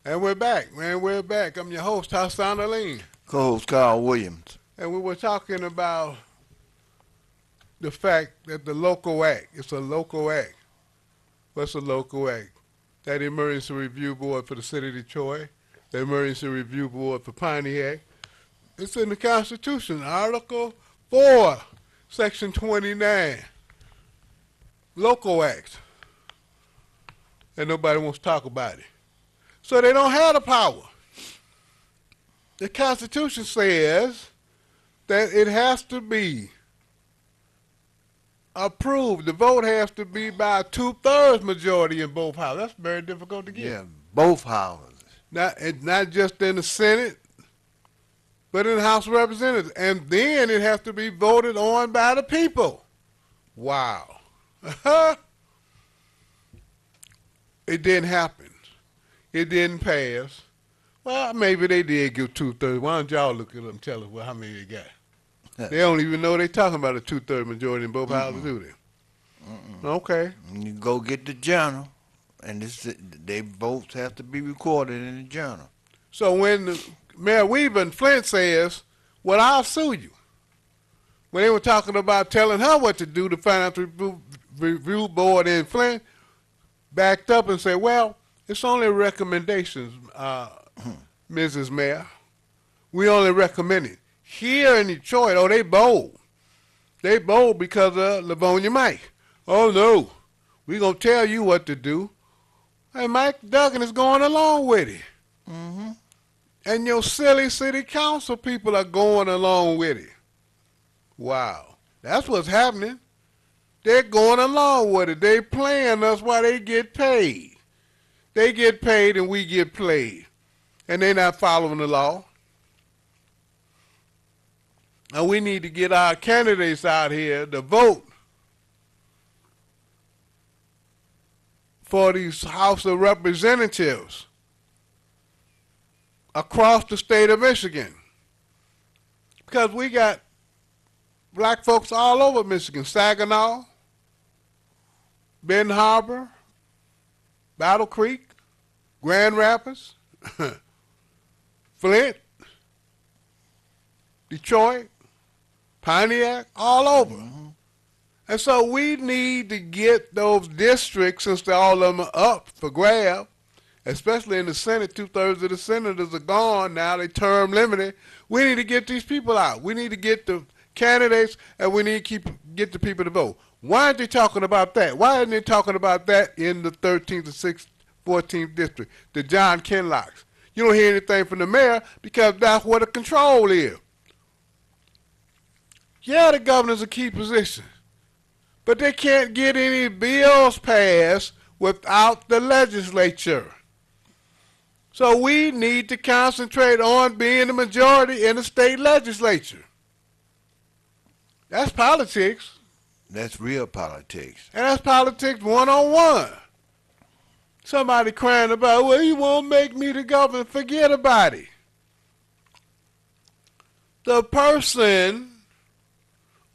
And we're back, man. We're back. I'm your host, Hassan Aline. Co-host Carl Williams. And we were talking about the fact that the local act, it's a local act. What's a local act? That Emergency Review Board for the City of Detroit, the Emergency Review Board for Pontiac. It's in the Constitution, Article 4, Section 29. Local acts. And nobody wants to talk about it. So they don't have the power. The Constitution says that it has to be approved. The vote has to be by a 2/3 majority in both houses. That's very difficult to get. Yeah, both houses. Not just in the Senate, but in the House of Representatives. And then it has to be voted on by the people. Wow. It didn't happen. It didn't pass. Well, maybe they did give 2/3. Why don't y'all look at them and tell us how many they got? They don't even know they're talking about a 2/3 majority in both houses, do they? Okay. You go get the journal, and they votes have to be recorded in the journal. So when Mayor Weaver in Flint says, well, I'll sue you. When they were talking about telling her what to do, the Financial Review Board in Flint backed up and said, well, it's only recommendations, Mrs. Mayor. We only recommend it. Here in Detroit, oh, they bold. They bold because of Livonia Mike. Oh, no, we're going to tell you what to do. And Mike Duggan is going along with it. Mm-hmm. And your silly city council people are going along with it. Wow. That's what's happening. They're going along with it. They playing us while they get paid. They get paid and we get played. And they're not following the law. And we need to get our candidates out here to vote for these House of Representatives across the state of Michigan. Because we got black folks all over Michigan. Saginaw, Benton Harbor, Battle Creek, Grand Rapids, Flint, Detroit, Pontiac, all over. Mm-hmm. And so we need to get those districts, since all of them are up for grab, especially in the Senate. 2/3 of the senators are gone now. They term limited. We need to get these people out. We need to get the candidates, and we need to get the people to vote. Why aren't they talking about that? Why aren't they talking about that in the 13th and 6th, 14th district, the John Kinlocks? You don't hear anything from the mayor because that's where the control is. Yeah, the governor's a key position, but they can't get any bills passed without the legislature. So we need to concentrate on being the majority in the state legislature. That's politics. That's real politics. And that's politics one-on-one. Somebody crying about, well, you won't make me the governor. Forget about it. The person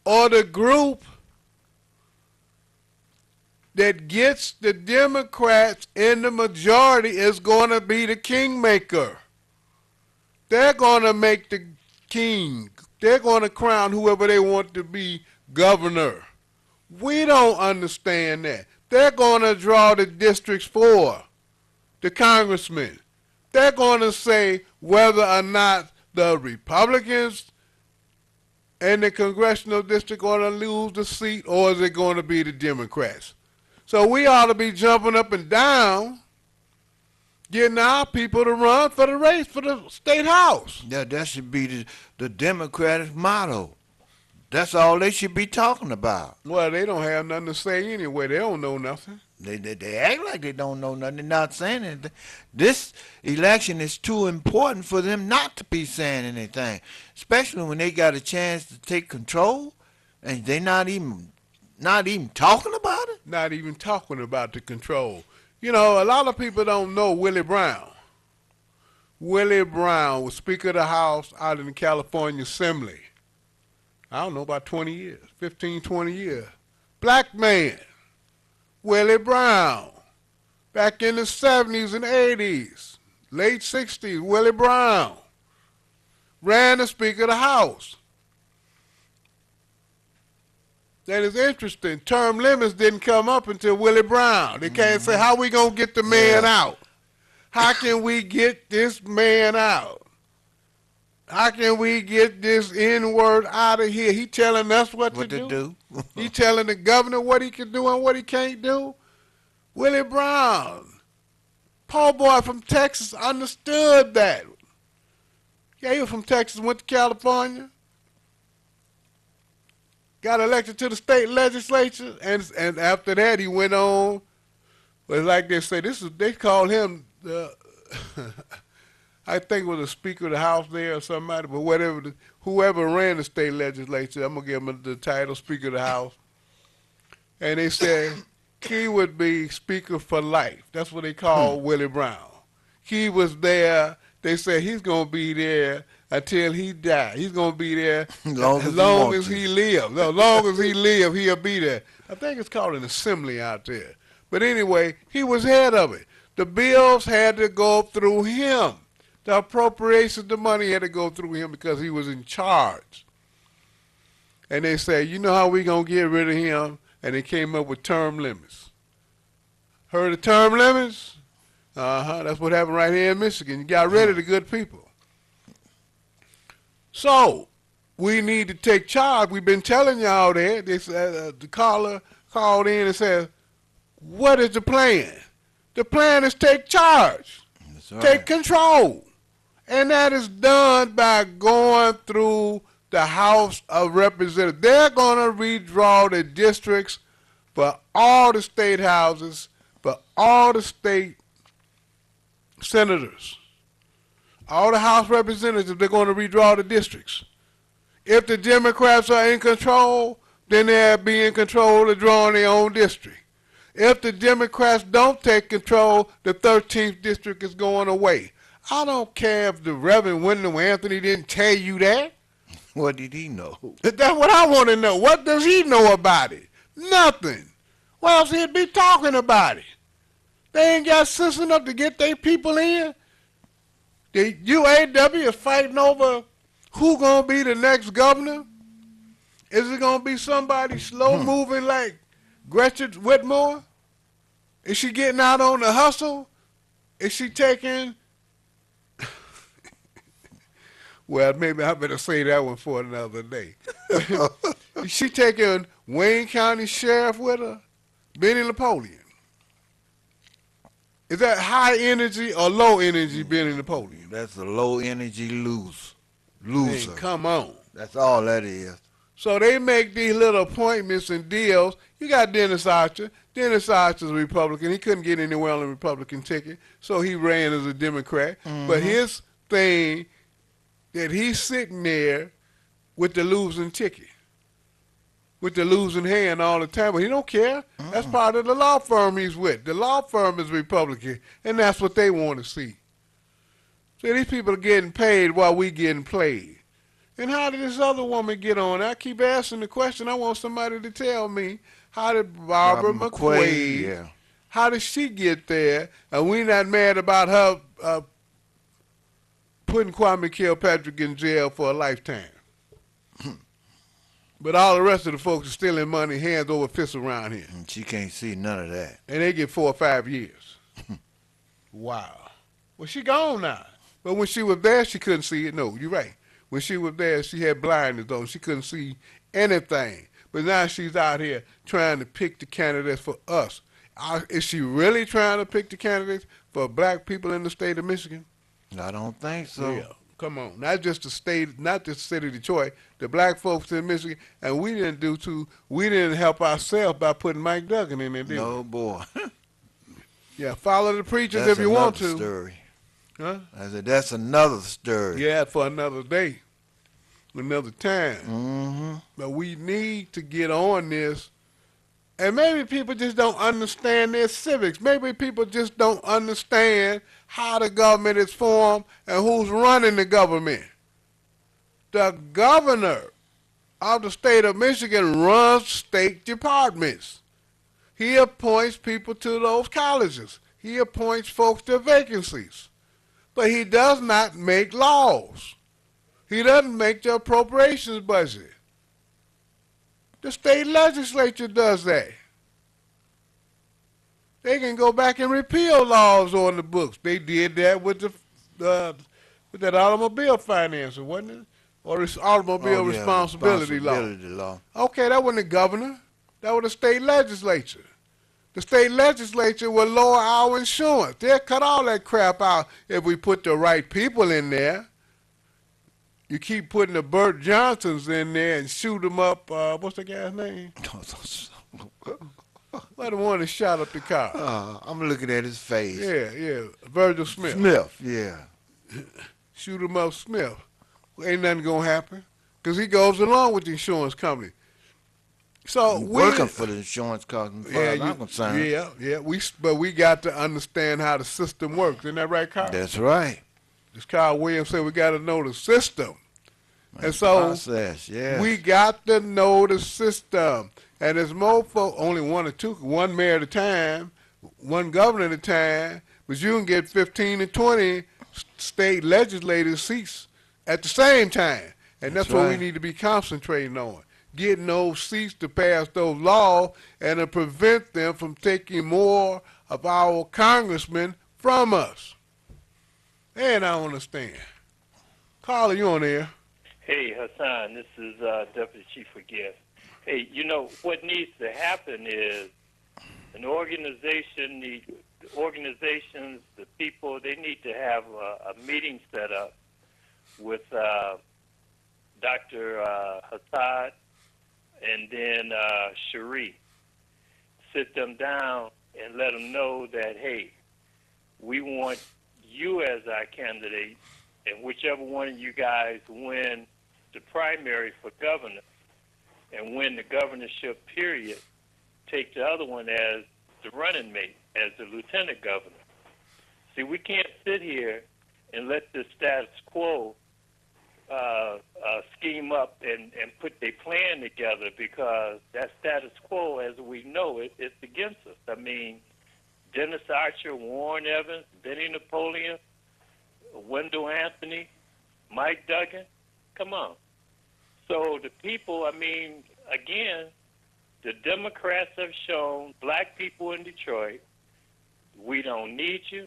or the group that gets the Democrats in the majority is going to be the kingmaker. They're going to make the king. They're going to crown whoever they want to be governor. We don't understand that. They're going to draw the districts for the congressmen. They're going to say whether or not the Republicans in the congressional district are going to lose the seat, or is it going to be the Democrats? So we ought to be jumping up and down, getting our people to run for the race for the state house. Yeah, that should be the Democratic motto. That's all they should be talking about. Well, they don't have nothing to say anyway. They don't know nothing. They act like they don't know nothing. They're not saying anything. This election is too important for them not to be saying anything, especially when they got a chance to take control and they're not even talking about it. Not even talking about the control. You know, a lot of people don't know Willie Brown. Willie Brown was Speaker of the House out in the California Assembly. I don't know, about 20 years, 15, 20 years. Black man, Willie Brown, back in the 70s and 80s. late 60s, Willie Brown, ran as Speaker of the House. That is interesting. Term limits didn't come up until Willie Brown. They can't say, how we going to get the man out? How can we get this man out? How can we get this N-word out of here? He telling us what to do. He telling the governor what he can do and what he can't do. Willie Brown, poor boy from Texas, understood that. Yeah, he was from Texas, went to California, got elected to the state legislature, and after that he went on. But like they say, they call him the I think it was the Speaker of the House there or somebody, but whoever ran the state legislature, I'm gonna give him the title Speaker of the House. And they said he would be Speaker for life. That's what they call Willie Brown. He was there. They said he's gonna be there until he died. He's gonna be there as long as he lives. As long as he lives, he'll be there. I think it's called an assembly out there. But anyway, he was head of it. The bills had to go through him. The appropriations, the money had to go through him because he was in charge. And they said, you know how we going to get rid of him? And they came up with term limits. Heard of term limits? That's what happened right here in Michigan. You got rid of the good people. So, we need to take charge. We've been telling y'all that. They said, the caller called in and said, what is the plan? The plan is take charge. That's right. Take control. And that is done by going through the House of Representatives. They're going to redraw the districts for all the state houses, for all the state senators. All the House representatives, they're going to redraw the districts. If the Democrats are in control, then they'll be in control of drawing their own district. If the Democrats don't take control, the 13th district is going away. I don't care if the Reverend Wyndham Anthony didn't tell you that. What did he know? That's what I want to know. What does he know about it? Nothing. Why else he'd be talking about it? They ain't got sense enough to get their people in. The UAW is fighting over who gonna be the next governor. Is it gonna be somebody slow moving like Gretchen Whitmore? Is she getting out on the hustle? Is she taking... Well, maybe I better say that one for another day. Is she taking Wayne County Sheriff with her? Benny Napoleon. Is that high energy or low energy Benny Napoleon? That's a low energy loser. Hey, come on. That's all that is. So they make these little appointments and deals. You got Dennis Archer. Dennis Archer's a Republican. He couldn't get anywhere on the Republican ticket, so he ran as a Democrat. But his thing, that he's sitting there with the losing ticket, with the losing hand all the time, but he don't care. That's part of the law firm he's with. The law firm is Republican, and that's what they want to see. So these people are getting paid while we getting played. And how did this other woman get on? I keep asking the question. I want somebody to tell me, how did Barbara McQuade, how did she get there? And we not mad about her putting Kwame Kilpatrick in jail for a lifetime. But all the rest of the folks are stealing money, hands over fists around here. And she can't see none of that. And they get 4 or 5 years. Wow. Well, she gone now. But when she was there, she couldn't see it. No, you're right. When she was there, she had blinders on. She couldn't see anything. But now she's out here trying to pick the candidates for us. Is she really trying to pick the candidates for black people in the state of Michigan? I don't think so. Yeah, come on. Not just the state, not just the city of Detroit, the black folks in Michigan, and we didn't help ourselves by putting Mike Duggan in there, did we? No, boy. Yeah, follow the preachers if you want to. Story. Huh? I said, that's another story. Yeah, for another day, another time. But we need to get on this. And maybe people just don't understand their civics. Maybe people just don't understand how the government is formed and who's running the government. The governor of the state of Michigan runs state departments. He appoints people to those colleges. He appoints folks to vacancies. but he does not make laws. He doesn't make the appropriations budget. The state legislature does that. They can go back and repeal laws on the books. They did that with with that automobile financing, wasn't it? Or this Oh automobile yeah, responsibility law. responsibility law. Okay, that wasn't the governor. That was the state legislature. The state legislature will lower our insurance. They'll cut all that crap out if we put the right people in there. You keep putting the Burt Johnsons in there and shoot them up. What's the guy's name? Well, the one that shot up the car. I'm looking at his face. Yeah, Virgil Smith. Smith, yeah. Shoot him up, Smith. Well, ain't nothing gonna happen because he goes along with the insurance company. So Working for the insurance company, as far as I'm concerned. Yeah. But we got to understand how the system works. Isn't that right, Carl? That's right. This Carl Williams said we got to know the system. And so Process, yeah. we got to know the system. And there's more folk, only one or two, one mayor at a time, one governor at a time, but you can get 15 to 20 state legislative seats at the same time. And that's what we need to be concentrating on. Getting those seats to pass those laws and to prevent them from taking more of our congressmen from us. And I don't understand. Carla, you on there? Hey, Hassan, this is Deputy Chief of Guest. Hey, you know, what needs to happen is an organization, organizations, the people, they need to have a meeting set up with Dr. Hassad and then Cherie. Sit them down and let them know that, hey, we want you as our candidate, and whichever one of you guys win the primary for governor and win the governorship period, take the other one as the running mate, as the lieutenant governor. See, we can't sit here and let the status quo scheme up and put their plan together, because that status quo, as we know it, it's against us. I mean, Dennis Archer, Warren Evans, Benny Napoleon, Wendell Anthony, Mike Duggan, come on. So the people, I mean, again, the Democrats have shown black people in Detroit, we don't need you,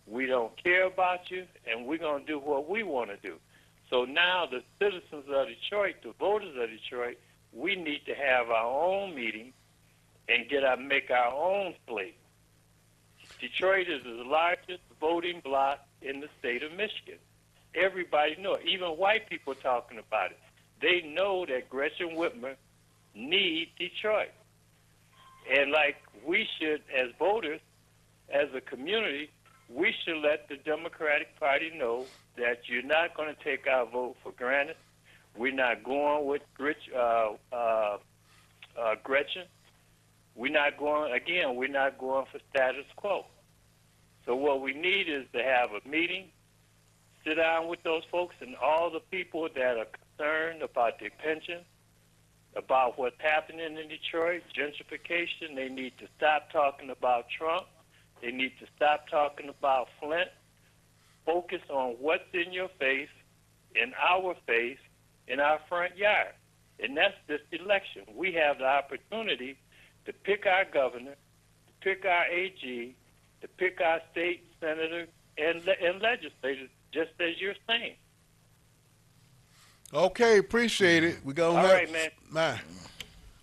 we don't care about you, and we're going to do what we want to do. So now the citizens of Detroit, the voters of Detroit, we need to have our own meeting and make our own slate. Detroit is the largest voting bloc in the state of Michigan. Everybody knows it. Even white people talking about it. They know that Gretchen Whitmer needs Detroit. And like we should, as voters, as a community, we should let the Democratic Party know that you're not going to take our vote for granted. We're not going with Gretchen. We're not going for status quo. So what we need is to have a meeting, sit down with those folks and all the people that are concerned about their pension, about what's happening in Detroit, gentrification. They need to stop talking about Trump. They need to stop talking about Flint. Focus on what's in your face, in our face, in our front yard. And that's this election. We have the opportunity to pick our governor, to pick our AG, to pick our state senator and legislators, just as you're saying. Okay, appreciate it. We're gonna man.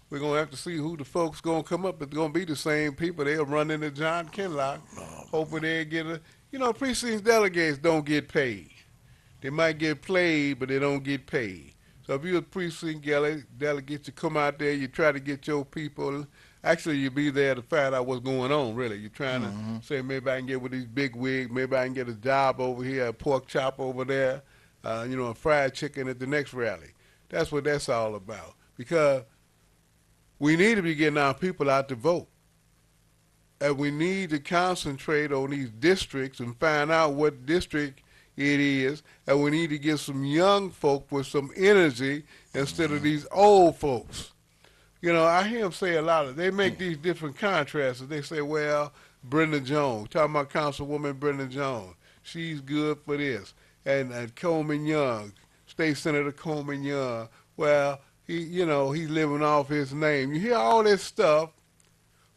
We're gonna have to see who the folks gonna come up. It's gonna be the same people. They'll run into John Kinlock, hoping they'll get a. You know, precinct delegates don't get paid. They might get played, but they don't get paid. So if you're a precinct delegate, you come out there, you try to get your people. Actually, you be there to find out what's going on, really. You're trying to say, maybe I can get with these big wigs, maybe I can get a job over here, a pork chop over there, a fried chicken at the next rally. That's what that's all about. Because we need to be getting our people out to vote. And we need to concentrate on these districts and find out what district it is. And we need to get some young folk with some energy instead of these old folks. You know, I hear them say a lot of, they make these different contrasts. They say, well, Brenda Jones, talking about Councilwoman Brenda Jones. she's good for this. And Coleman Young, State Senator Coleman Young, well, he's living off his name. You hear all this stuff,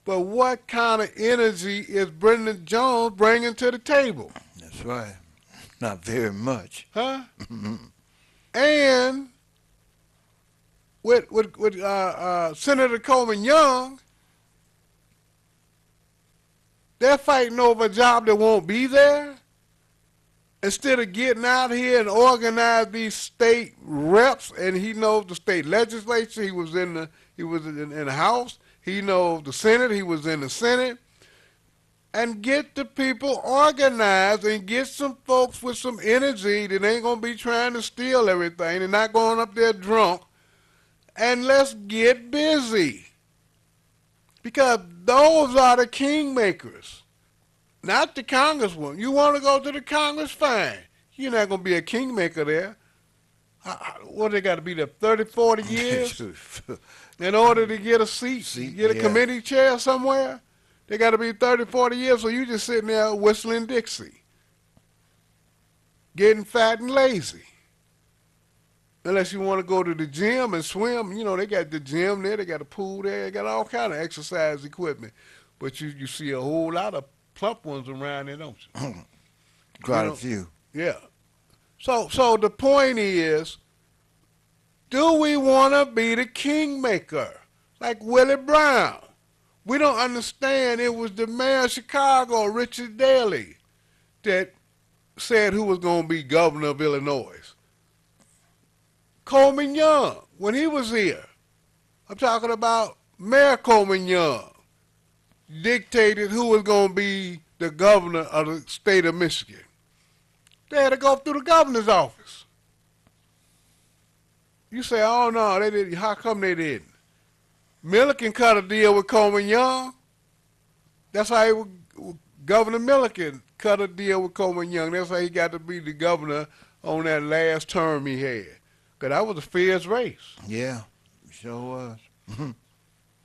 but what kind of energy is Brendan Jones bringing to the table? That's right. Not very much. Huh? And with Senator Coleman Young, they're fighting over a job that won't be there. Instead of getting out here and organize these state reps, and he knows the state legislature, he was in the House, he knows the Senate, he was in the Senate, and get the people organized and get some folks with some energy that ain't gonna be trying to steal everything and not going up there drunk, and let's get busy. Because those are the kingmakers. Not the congresswoman. You want to go to the Congress? Fine. You're not going to be a kingmaker there. What, they got to be there 30, 40 years in order to get a seat, get a committee chair somewhere? They got to be 30, 40 years, so you just sitting there whistling Dixie, getting fat and lazy. Unless you want to go to the gym and swim. They got the gym there, they got a pool there, they got all kind of exercise equipment. But you see a whole lot of plump ones around there, don't you? Quite a few. Yeah. So the point is, do we want to be the kingmaker like Willie Brown? We don't understand it was the mayor of Chicago, Richard Daley, that said who was going to be governor of Illinois. Coleman Young, when he was here, I'm talking about Mayor Coleman Young, dictated who was going to be the governor of the state of Michigan. They had to go through the governor's office. You say, oh no, they didn't. How come they didn't? Milliken cut a deal with Coleman Young. That's how Governor Milliken cut a deal with Coleman Young. That's how he got to be the governor on that last term he had. Because that was a fierce race. Yeah, sure was.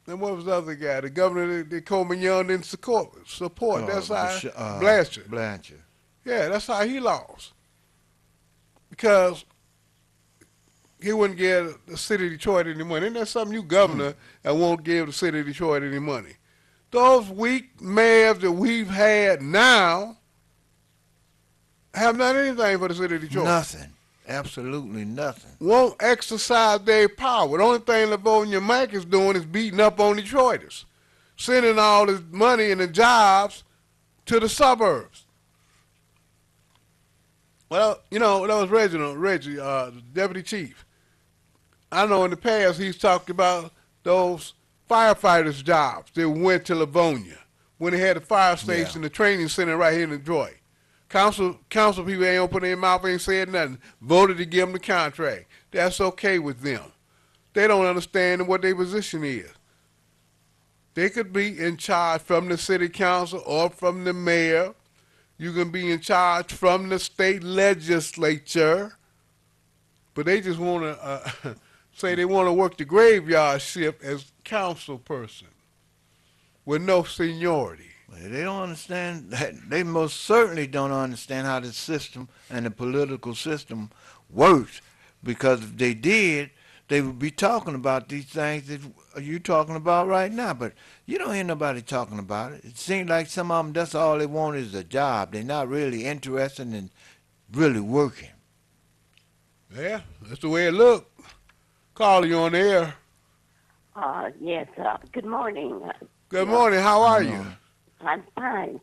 And what was the other guy? The governor that Coleman Young didn't support. That's how Blanchard. Blanchard. Yeah, that's how he lost. Because he wouldn't give the city of Detroit any money. Isn't that something, you governor and won't give the city of Detroit any money? Those weak mayors that we've had now have done anything for the city of Detroit. Nothing. Absolutely nothing. Won't exercise their power. The only thing Livonia Mack is doing is beating up on Detroiters, sending all this money and the jobs to the suburbs. Well, that was Reggie, the deputy chief. I know in the past he's talked about those firefighters' jobs that went to Livonia when they had the fire station, the training center right here in Detroit. Council people ain't opened their mouth, ain't said nothing, voted to give them the contract. That's okay with them. They don't understand what their position is. They could be in charge from the city council or from the mayor. You can be in charge from the state legislature. But they just want to say they want to work the graveyard shift as council person with no seniority. They don't understand that. They most certainly don't understand how the system and the political system works, because if they did, they would be talking about these things that you're talking about right now. But you don't hear nobody talking about it. It seems like some of them, that's all they want is a job. They're not really interested in really working. Yeah, that's the way it look. Carl, you on the air? Yes. Good morning. Good morning. How are you? I'm fine.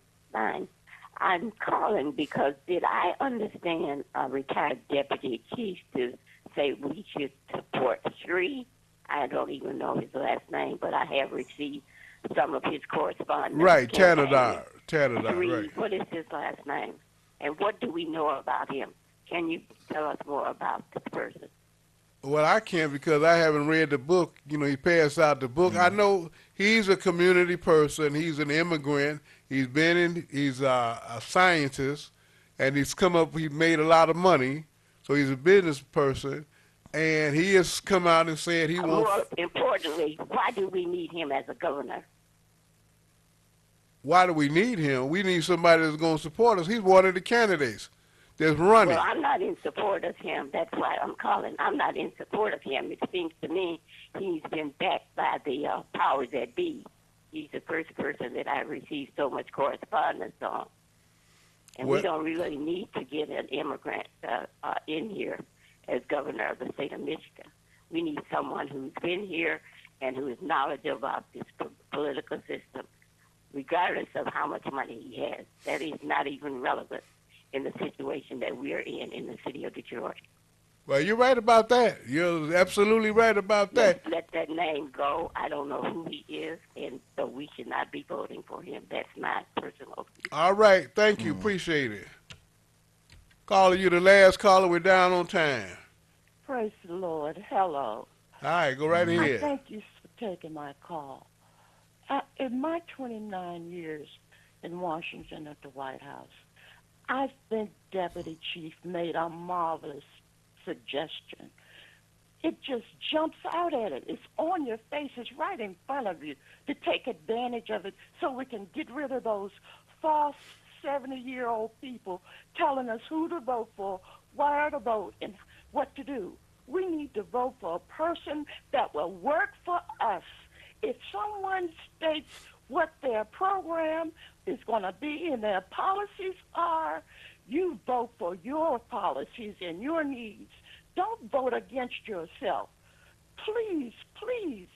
I'm calling because did I understand a retired deputy chief to say we should support Shree? I don't even know his last name, but I have received some of his correspondence. Right, Tanadar, Shree, right. what is his last name? And what do we know about him? Can you tell us more about this person? Well, I can't because I haven't read the book. He passed out the book. I know he's a community person. He's an immigrant. He's a scientist, and he's made a lot of money. So he's a business person, and he has come out and said he wants. More importantly, why do we need him as a governor? why do we need him? We need somebody that's going to support us. He's one of the candidates that's running. Well, I'm not in support of him. That's why I'm calling. I'm not in support of him. It seems to me he's been backed by the powers that be. He's the first person that I received so much correspondence on. And we don't really need to get an immigrant in here as governor of the state of Michigan. We need someone who's been here and who is knowledgeable about this political system, regardless of how much money he has. That is not even relevant in the situation that we're in the city of Detroit. Well, you're right about that. You're absolutely right about that. Let's let that name go. I don't know who he is, and so we should not be voting for him. That's my personal opinion. All right. Thank you. Appreciate it. Caller, you the last caller. We're down on time. Praise the Lord. Hello. All right. Go right I ahead. thank you for taking my call. In my 29 years in Washington at the White House, I think Deputy Chief made a marvelous suggestion. It just jumps out at it. It's on your face. It's right in front of you to take advantage of it so we can get rid of those false 70-year-old people telling us who to vote for, where to vote, and what to do. We need to vote for a person that will work for us. If someone states what their program is going to be and their policies are, you vote for your policies and your needs. Don't vote against yourself. Please, please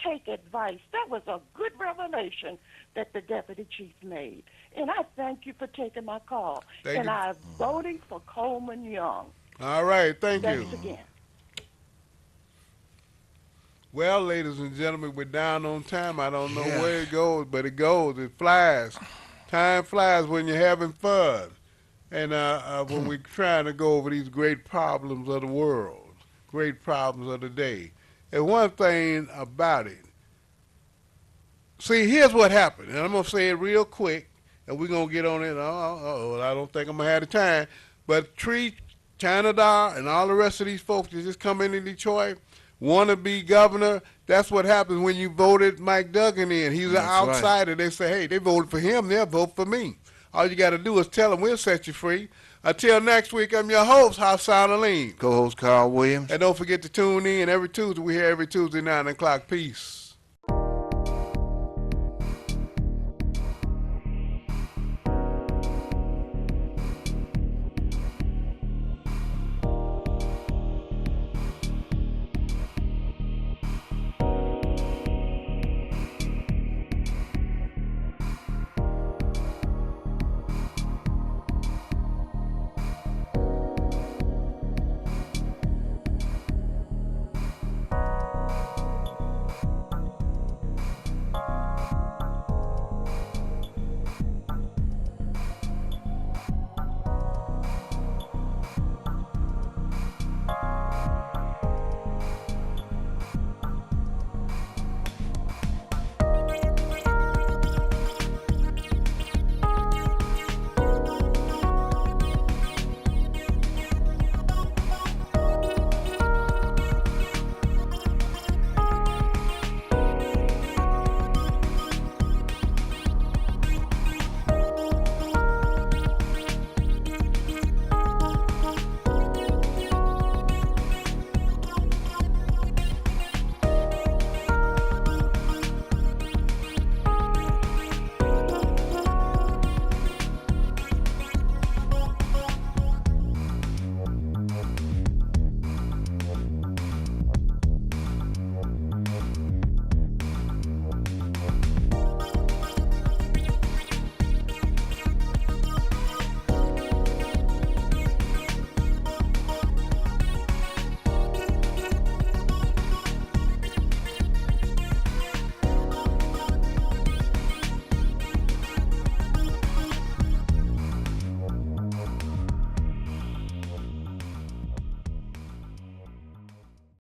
take advice. That was a good revelation that the deputy chief made. And I thank you for taking my call. Thank you. I'm voting for Coleman Young. All right. Thank you. Thanks again. Well, ladies and gentlemen, we're down on time. I don't know where it goes, but it goes. It flies. Time flies when you're having fun. And when we're trying to go over these great problems of the world, great problems of the day. And one thing about it, see, here's what happened. And I'm going to say it real quick, and we're going to get on it. I don't think I'm going to have the time. But Tree, China Dar, and all the rest of these folks that just come into Detroit, want to be governor. That's what happens when you voted Mike Duggan in. He's an outsider. Right. They say, hey, they voted for him. They'll vote for me. All you got to do is tell them we'll set you free. Until next week, I'm your host, Hassan Aline. Co-host Carl Williams. And don't forget to tune in every Tuesday. We're here every Tuesday, 9 o'clock. Peace.